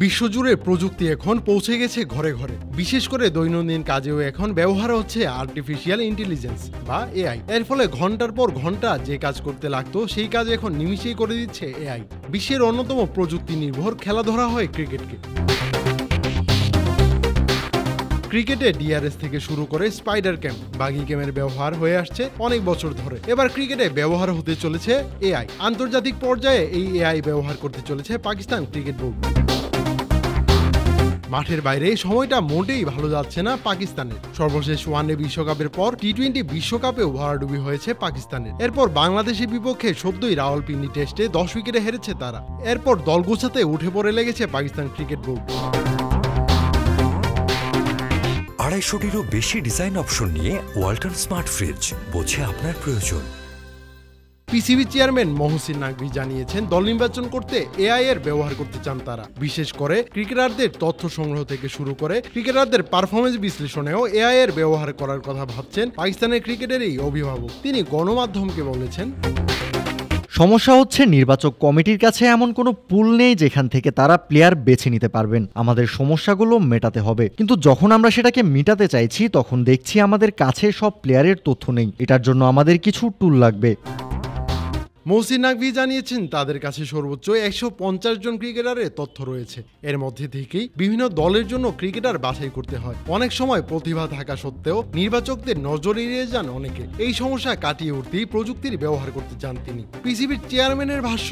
বিশ্বজুড়ে প্রযুক্তি এখন পৌঁছে গেছে ঘরে ঘরে। বিশেষ করে দৈনন্দিন কাজেও এখন ব্যবহার হচ্ছে আর্টিফিশিয়াল ইন্টেলিজেন্স বা এআই। এর ফলে ঘন্টার পর ঘন্টা যে কাজ করতে লাগতো সেই কাজ এখন নিমিষেই করে দিচ্ছে এআই। বিশ্বের অন্যতম প্রযুক্তি নির্ভর খেলা ধরা হয় ক্রিকেটকে। ক্রিকেটে ডিআরএস থেকে শুরু করে স্পাইডার ক্যাম্প, বাগি ক্যামের ব্যবহার হয়ে আসছে অনেক বছর ধরে। এবার ক্রিকেটে ব্যবহার হতে চলেছে এআই। আন্তর্জাতিক পর্যায়ে এই এআই ব্যবহার করতে চলেছে পাকিস্তান ক্রিকেট বোর্ড। মাঠের বাইরে সময়টা মোটেই ভালো যাচ্ছে না পাকিস্তানের। সর্বশেষ ওয়ানডে বিশ্বকাপের পর টি-20 বিশ্বকাপেও ভরাডুবি হয়েছে পাকিস্তানের। এরপর বাংলাদেশের বিপক্ষে সদ্যই রাওয়ালপিন্ডি টেস্টে 10 উইকেটে হেরেছে তারা। এরপর দল গোছাতে উঠে পড়ে লেগেছে পাকিস্তান ক্রিকেট বোর্ড। 250-টিরও বেশি ডিজাইন অপশন নিয়ে ওয়ালটন স্মার্ট ফ্রিজ, বোঝে আপনার প্রয়োজন। পিসিবি চেয়ারম্যান মহসিন নাকভি জানিয়েছেন, দল নির্বাচন করতে এআই এর ব্যবহার করতে চান তারা। বিশেষ করে ক্রিকেটারদের তথ্য সংগ্রহ থেকে শুরু করে ক্রিকেটারদের পারফরমেন্স বিশ্লেষণেও এআই এর ব্যবহার করার কথা ভাবছেন পাকিস্তানের ক্রিকেটেরই অভিভাবক। তিনি গণমাধ্যমকে বলেছেন, সমস্যা হচ্ছে নির্বাচক কমিটির কাছে এমন কোনো পুল নেই যেখান থেকে তারা প্লেয়ার বেছে নিতে পারবেন। আমাদের সমস্যাগুলো মেটাতে হবে, কিন্তু যখন আমরা সেটাকে মেটাতে চাইছি তখন দেখছি আমাদের কাছে সব প্লেয়ারের তথ্য নেই। এটার জন্য আমাদের কিছু টুল লাগবে। মহসিন নাকভি জানিয়েছেন, তাদের কাছে সর্বোচ্চ 150 জন ক্রিকেটারের তথ্য রয়েছে। এর মধ্যে থেকেই বিভিন্ন দলের জন্য ক্রিকেটার বাছাই করতে হয়। অনেক সময় প্রতিভা থাকা সত্ত্বেও নির্বাচকদের নজর এড়িয়ে যান অনেকে। এই সমস্যা কাটিয়ে উঠতেই প্রযুক্তির ব্যবহার করতে চান তিনি। পিসিবির চেয়ারম্যানের ভাষ্য,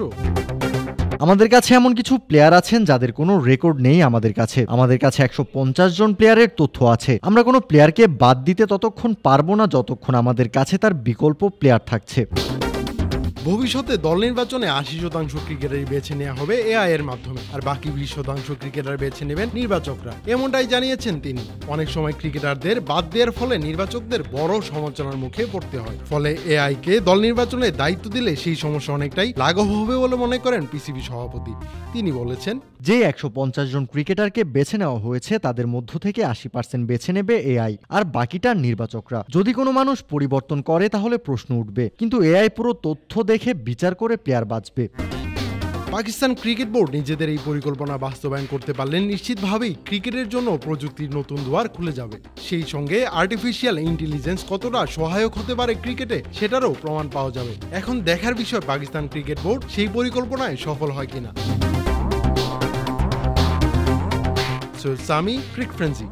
আমাদের কাছে এমন কিছু প্লেয়ার আছেন যাদের কোনো রেকর্ড নেই আমাদের কাছে 150 জন প্লেয়ারের তথ্য আছে। আমরা কোনো প্লেয়ারকে বাদ দিতে ততক্ষণ পারবো না যতক্ষণ আমাদের কাছে তার বিকল্প প্লেয়ার থাকছে। ভবিষ্যতে দল নির্বাচনে 80% ক্রিকেটারই বেছে নেওয়া হবে এআই এর মাধ্যমে, আর বাকি 20% ক্রিকেটার বেছে নেবেন নির্বাচকরা। এমনটাই জানিয়েছেন তিনি। অনেক সময় ক্রিকেটারদের বাদ দেওয়ার ফলে নির্বাচকদের বড় সমালোচনার মুখে পড়তে হয়। ফলে এআই কে দল নির্বাচনে দায়িত্ব দিলে সেই সমস্যা অনেকটাই লাঘব হবে বলে মনে করেন পিসিবি সভাপতি। তিনি বলেছেন, যে 150 জন ক্রিকেটারকে বেছে নেওয়া হয়েছে তাদের মধ্য থেকে 80% বেছে নেবে এআই, আর বাকিটা নির্বাচকরা। যদি কোনো মানুষ পরিবর্তন করে তাহলে প্রশ্ন উঠবে, কিন্তু এআই পুরো তথ্য দেখে বিচার করে প্লেয়ার বাঁচবে। পাকিস্তান ক্রিকেট বোর্ড নিজেদের এই পরিকল্পনা বাস্তবায়ন করতে পারলে নিশ্চিতভাবেই ক্রিকেটের জন্য প্রযুক্তির নতুন দুয়ার খুলে যাবে। সেই সঙ্গে আর্টিফিশিয়াল ইন্টেলিজেন্স কতটা সহায়ক হতে পারে ক্রিকেটে সেটারও প্রমাণ পাওয়া যাবে। এখন দেখার বিষয় পাকিস্তান ক্রিকেট বোর্ড সেই পরিকল্পনায় সফল হয় কিনা। সামি, ক্রিক ফ্রেন্সি।